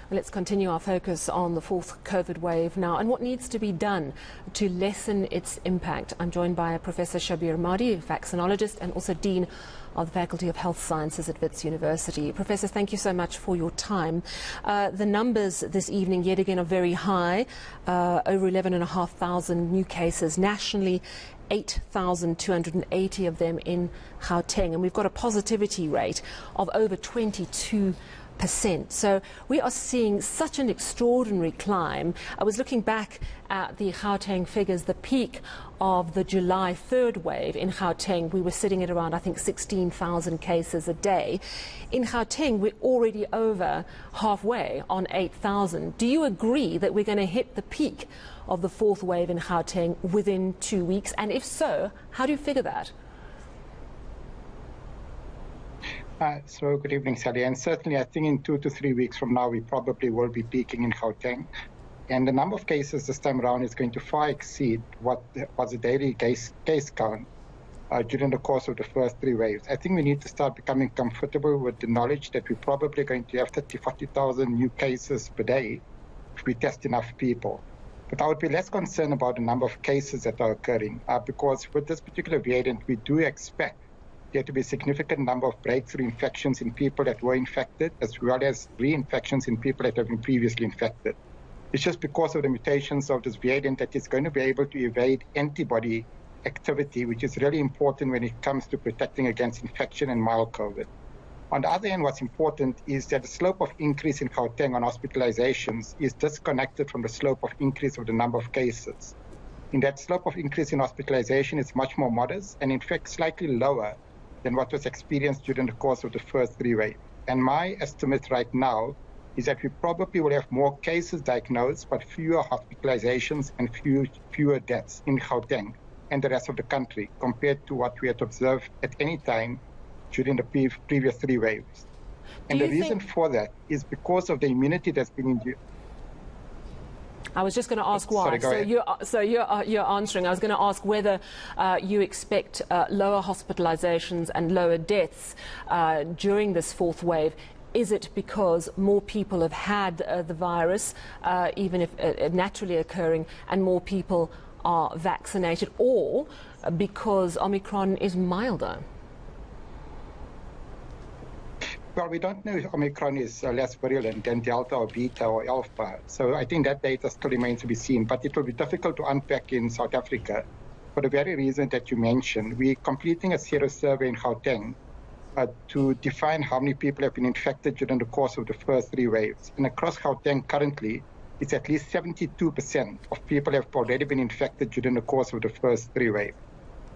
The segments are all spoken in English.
Let's continue our focus on the fourth COVID wave now and what needs to be done to lessen its impact. I'm joined by Professor Shabhir Madhi, a vaccinologist and also Dean of the Faculty of Health Sciences at Wits University. Professor, thank you so much for your time. The numbers this evening yet again are very high, over 11,500 new cases nationally, 8,280 of them in Gauteng, and we've got a positivity rate of over 22%. So we are seeing such an extraordinary climb. I was looking back at the Gauteng figures, the peak of the July third wave in Gauteng, we were sitting at around, I think, 16,000 cases a day. In Gauteng, we're already over halfway on 8,000. Do you agree that we're going to hit the peak of the fourth wave in Gauteng within 2 weeks? And if so, how do you figure that? So good evening, Sally. And certainly I think in 2 to 3 weeks from now, we probably will be peaking in Gauteng. And the number of cases this time around is going to far exceed what was the daily case count during the course of the first 3 waves. I think we need to start becoming comfortable with the knowledge that we're probably going to have 30,000, 40,000 new cases per day if we test enough people. But I would be less concerned about the number of cases that are occurring because with this particular variant, we do expect there to be a significant number of breakthrough infections in people that were infected, as well as reinfections in people that have been previously infected. It's just because of the mutations of this variant that it's going to be able to evade antibody activity, which is really important when it comes to protecting against infection and mild COVID. On the other hand, what's important is that the slope of increase in Gauteng on hospitalizations is disconnected from the slope of increase of the number of cases. In that slope of increase in hospitalization is much more modest and in fact slightly lower than what was experienced during the course of the first 3 waves. And my estimate right now is that we probably will have more cases diagnosed, but fewer hospitalizations and fewer deaths in Gauteng and the rest of the country compared to what we had observed at any time during the previous 3 waves. And the reason for that is because of the immunity that's been induced. I was just going to ask why. Sorry, you're answering. I was going to ask whether you expect lower hospitalizations and lower deaths during this fourth wave. Is it because more people have had the virus, even if naturally occurring, and more people are vaccinated, or because Omicron is milder? Well, we don't know if Omicron is less virulent than Delta or Beta or Alpha. So I think that data still remains to be seen. But it will be difficult to unpack in South Africa for the very reason that you mentioned. We're completing a sero survey in Gauteng to define how many people have been infected during the course of the first 3 waves. And across Gauteng currently, it's at least 72% of people have already been infected during the course of the first 3 waves.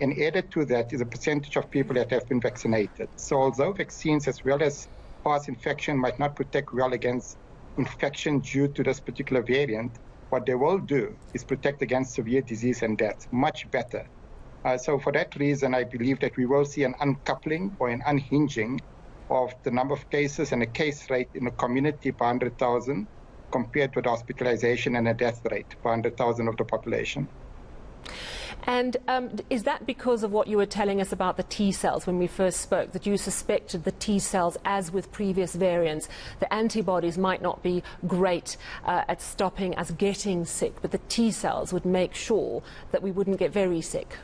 And added to that is a percentage of people that have been vaccinated. So although vaccines as well as past infection might not protect well against infection due to this particular variant, what they will do is protect against severe disease and death much better. So for that reason, I believe that we will see an uncoupling or an unhinging of the number of cases and the case rate in the community per 100,000 compared with hospitalization and a death rate per 100,000 of the population. And is that because of what you were telling us about the T-cells when we first spoke, that you suspected the T-cells, as with previous variants, the antibodies might not be great at stopping us getting sick, but the T-cells would make sure that we wouldn't get very sick?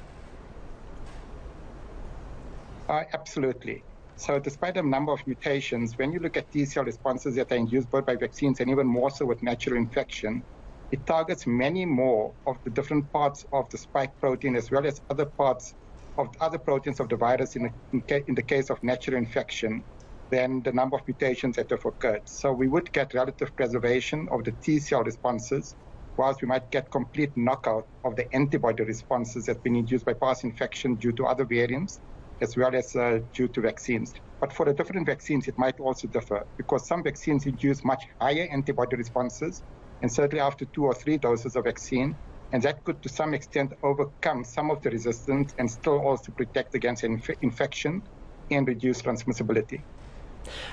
Absolutely. So despite the number of mutations, when you look at T-cell responses that are induced both by vaccines and even more so with natural infection, it targets many more of the different parts of the spike protein as well as other parts of other proteins of the virus in the case of natural infection than the number of mutations that have occurred. So we would get relative preservation of the T-cell responses, whilst we might get complete knockout of the antibody responses that have been induced by past infection due to other variants, as well as due to vaccines. But for the different vaccines, it might also differ because some vaccines induce much higher antibody responses, and certainly after 2 or 3 doses of vaccine, and that could to some extent overcome some of the resistance and still also protect against infection and reduce transmissibility.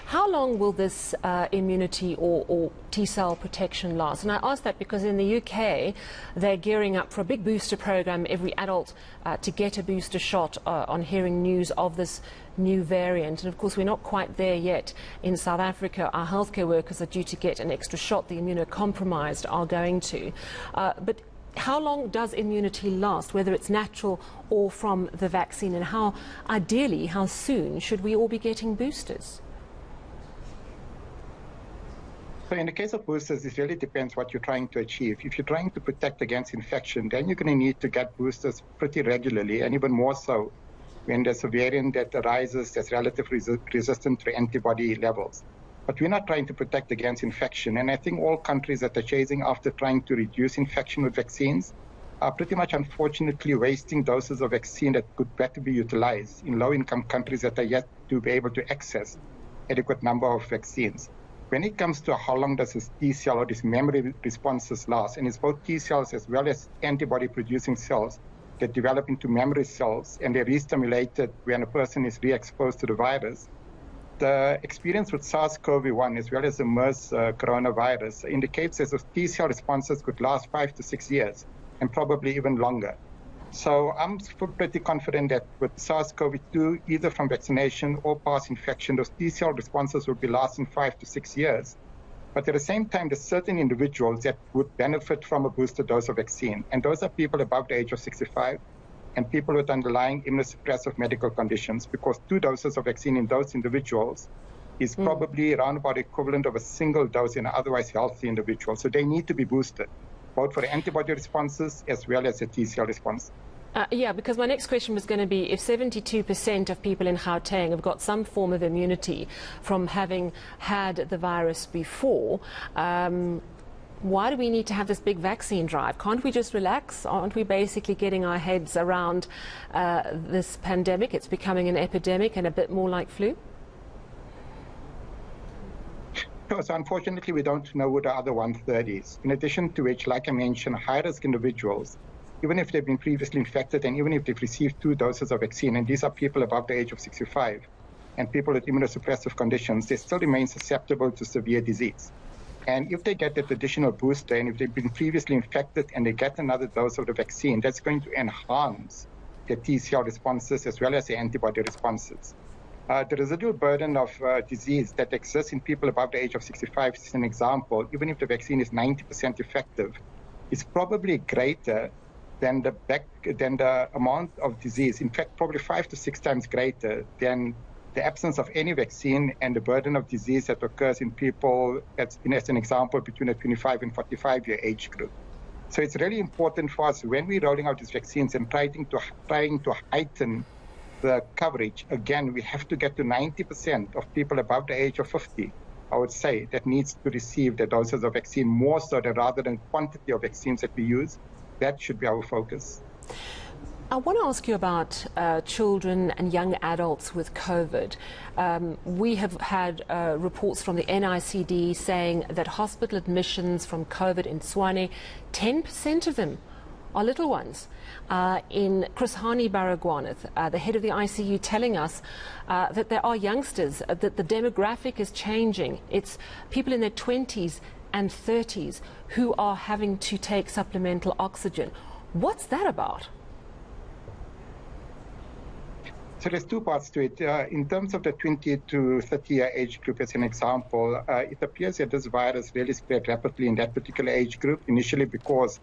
How long will this immunity or T-cell protection last? And I ask that because in the UK, they're gearing up for a big booster program, every adult to get a booster shot on hearing news of this new variant. And of course, we're not quite there yet in South Africa. Our healthcare workers are due to get an extra shot. The immunocompromised are going to. But how long does immunity last, whether it's natural or from the vaccine? And how, ideally, how soon should we all be getting boosters? So in the case of boosters, it really depends what you're trying to achieve. If you're trying to protect against infection, then you're going to need to get boosters pretty regularly, and even more so when there's a variant that arises that's relatively resistant to antibody levels. But we're not trying to protect against infection, and I think all countries that are chasing after trying to reduce infection with vaccines are pretty much unfortunately wasting doses of vaccine that could better be utilized in low-income countries that are yet to be able to access adequate number of vaccines. When it comes to how long does this T-cell or these memory responses last, and it's both T-cells as well as antibody-producing cells that develop into memory cells, and they're re-stimulated when a person is re-exposed to the virus. The experience with SARS-CoV-1 as well as the MERS coronavirus indicates that those T-cell responses could last 5 to 6 years, and probably even longer. So I'm pretty confident that with SARS-CoV-2, either from vaccination or past infection, those T-cell responses will be lasting 5 to 6 years. But at the same time, there's certain individuals that would benefit from a booster dose of vaccine. And those are people above the age of 65 and people with underlying immunosuppressive medical conditions, because 2 doses of vaccine in those individuals is probably around about the equivalent of a single dose in an otherwise healthy individual. So they need to be boosted, both for the antibody responses as well as the T-cell response. Yeah, because my next question was going to be, if 72% of people in Gauteng have got some form of immunity from having had the virus before, why do we need to have this big vaccine drive? Can't we just relax? Aren't we basically getting our heads around this pandemic? It's becoming an epidemic and a bit more like flu? So unfortunately, we don't know who the other one-third is. In addition to which, like I mentioned, high-risk individuals, even if they've been previously infected and even if they've received 2 doses of vaccine, and these are people above the age of 65 and people with immunosuppressive conditions, they still remain susceptible to severe disease. And if they get that additional booster, and if they've been previously infected and they get another dose of the vaccine, that's going to enhance their T-cell responses as well as the antibody responses. The residual burden of disease that exists in people above the age of 65, is an example, even if the vaccine is 90% effective, is probably greater than the amount of disease, in fact, probably 5 to 6 times greater than the absence of any vaccine and the burden of disease that occurs in people, as an example, between the 25 and 45-year age group. So it's really important for us when we're rolling out these vaccines and trying to heighten the coverage. Again, we have to get to 90% of people above the age of 50, I would say, that needs to receive the doses of vaccine, more so than rather than quantity of vaccines that we use. That should be our focus. I want to ask you about children and young adults with COVID. We have had reports from the NICD saying that hospital admissions from COVID in Tshwane, 10% of them are little ones. In Chris Hani Baragwanath, the head of the ICU, telling us that there are youngsters, that the demographic is changing. It's people in their 20s and 30s who are having to take supplemental oxygen. What's that about? So there's 2 parts to it. In terms of the 20 to 30-year age group, as an example, it appears that this virus really spread rapidly in that particular age group, initially because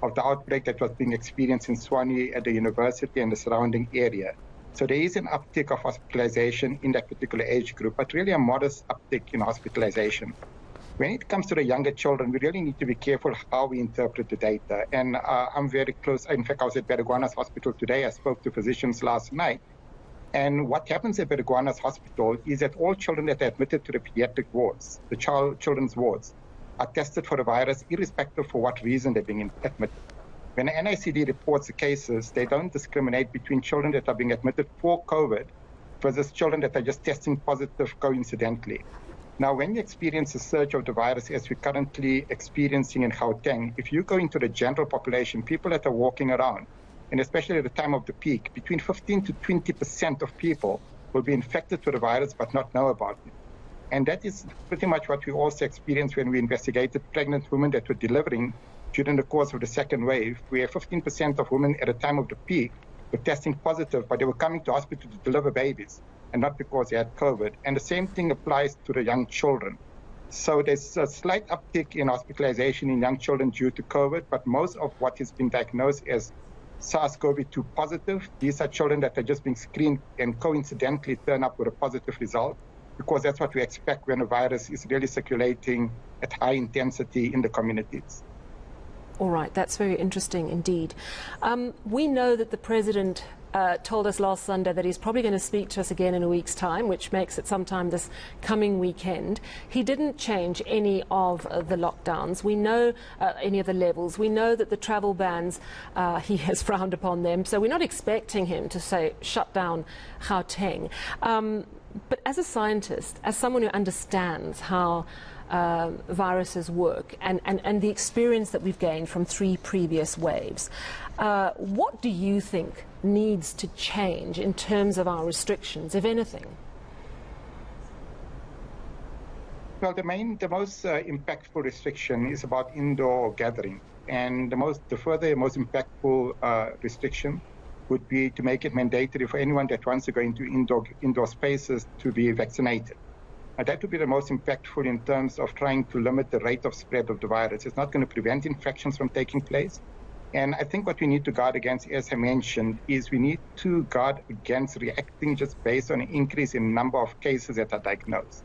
of the outbreak that was being experienced in Tshwane at the university and the surrounding area. So there is an uptick of hospitalization in that particular age group, but really a modest uptick in hospitalization. When it comes to the younger children, we really need to be careful how we interpret the data. And I'm very close. In fact, I was at Baragwanath Hospital today. I spoke to physicians last night. And what happens at Baragwanath Hospital is that all children that are admitted to the pediatric wards, the children's wards, are tested for the virus, irrespective for what reason they're being admitted. When the NICD reports the cases, they don't discriminate between children that are being admitted for COVID versus children that are just testing positive coincidentally. Now, when you experience a surge of the virus, as we're currently experiencing in Gauteng, if you go into the general population, people that are walking around, and especially at the time of the peak, between 15 to 20% of people will be infected with the virus but not know about it. And that is pretty much what we also experienced when we investigated pregnant women that were delivering during the course of the second wave, where 15% of women at the time of the peak were testing positive, but they were coming to hospital to deliver babies and not because they had COVID. And the same thing applies to the young children. So there's a slight uptick in hospitalization in young children due to COVID, but most of what has been diagnosed as SARS-CoV-2 positive, these are children that are just being screened and coincidentally turn up with a positive result, because that's what we expect when a virus is really circulating at high intensity in the communities. All right, that's very interesting indeed. We know that the President told us last Sunday that he's probably going to speak to us again in a week's time, which makes it sometime this coming weekend. He didn't change any of the lockdowns. We know any of the levels. We know that the travel bans, he has frowned upon them. So we're not expecting him to say, shut down Gauteng. But as a scientist, as someone who understands how viruses work and the experience that we've gained from 3 previous waves, what do you think needs to change in terms of our restrictions, if anything? Well, the most impactful restriction is about indoor gathering. And the further, most impactful restriction would be to make it mandatory for anyone that wants to go into indoor spaces to be vaccinated. That would be the most impactful in terms of trying to limit the rate of spread of the virus. It's not going to prevent infections from taking place. And I think what we need to guard against, as I mentioned, is we need to guard against reacting just based on an increase in number of cases that are diagnosed.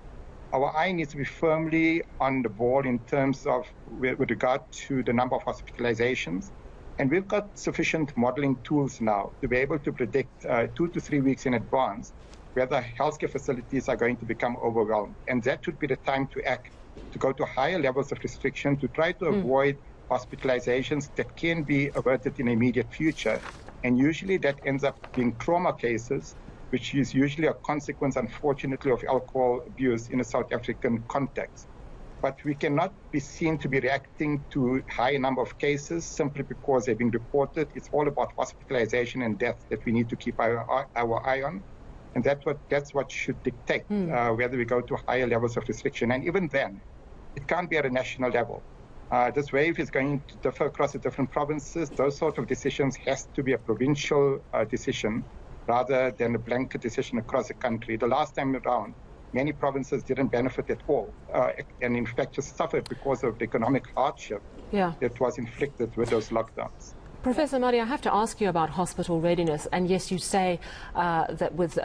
Our eye needs to be firmly on the ball in terms of with regard to the number of hospitalizations. And we've got sufficient modeling tools now to be able to predict 2 to 3 weeks in advance whether healthcare facilities are going to become overwhelmed. And that would be the time to act, to go to higher levels of restriction, to try to avoid hospitalizations that can be averted in the immediate future. And usually that ends up being trauma cases, which is usually a consequence, unfortunately, of alcohol abuse in a South African context. But we cannot be seen to be reacting to high number of cases simply because they've been reported. It's all about hospitalization and death that we need to keep our eye on. And that's what should dictate whether we go to higher levels of restriction. And even then, it can't be at a national level. This wave is going to differ across the different provinces. Those sort of decisions has to be a provincial decision rather than a blanket decision across the country. The last time around, many provinces didn't benefit at all, and in fact just suffered because of the economic hardship that was inflicted with those lockdowns. Professor Madhi, I have to ask you about hospital readiness. And yes, you say that with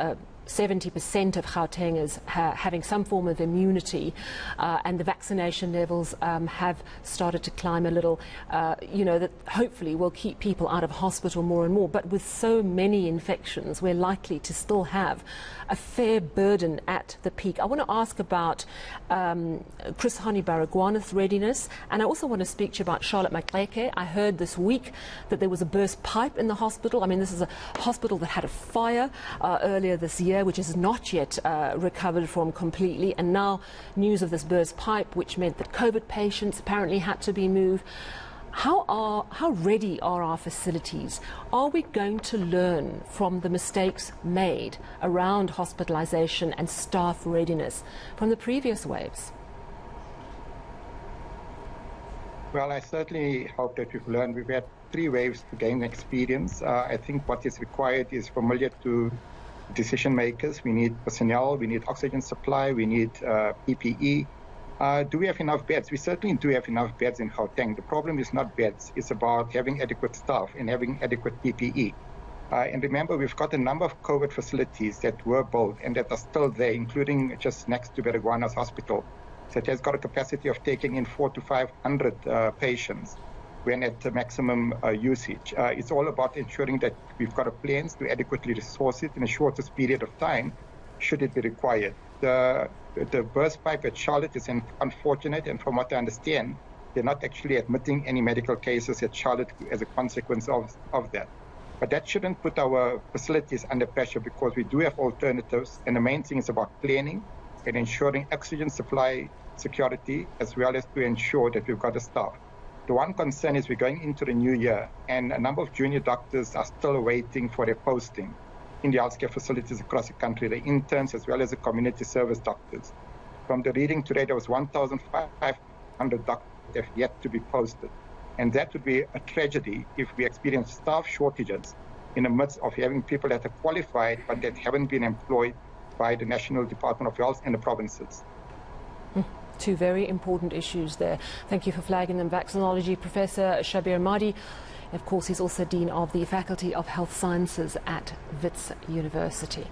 70% of Gautengers having some form of immunity and the vaccination levels have started to climb a little, that hopefully will keep people out of hospital more and more. But with so many infections, we're likely to still have a fair burden at the peak. I want to ask about Chris Hani Baragwanath's readiness, and I also want to speak to you about Charlotte Maxeke. I heard this week that there was a burst pipe in the hospital. I mean, this is a hospital that had a fire earlier this year, which is not yet recovered from completely, and now news of this burst pipe, which meant that COVID patients apparently had to be moved. How ready are our facilities? Are we going to learn from the mistakes made around hospitalization and staff readiness from the previous waves? Well, I certainly hope that we've learned. We've had 3 waves to gain experience. I think what is required is familiar to decision makers. We need personnel, we need oxygen supply, we need PPE. Do we have enough beds? We certainly do have enough beds in Gauteng. The problem is not beds. It's about having adequate staff and having adequate PPE. And remember, we've got a number of COVID facilities that were built and that are still there, including just next to Baragwanath's hospital. So it has got a capacity of taking in 400 to 500 patients when at the maximum usage. It's all about ensuring that we've got a plans to adequately resource it in a shortest period of time, should it be required. The burst pipe at Charlotte is unfortunate, and from what I understand, they're not actually admitting any medical cases at Charlotte as a consequence of that. But that shouldn't put our facilities under pressure, because we do have alternatives, and the main thing is about planning and ensuring oxygen supply security, as well as to ensure that we've got the staff. The one concern is we're going into the new year, and a number of junior doctors are still waiting for their posting in the healthcare facilities across the country, the interns as well as the community service doctors. From the reading today, there was 1,500 doctors that have yet to be posted. And that would be a tragedy if we experience staff shortages in the midst of having people that are qualified but that haven't been employed by the National Department of Health and the provinces. Two very important issues there. Thank you for flagging them. Vaccinology Professor Shabhir Madhi. Of course, he's also Dean of the Faculty of Health Sciences at Wits University.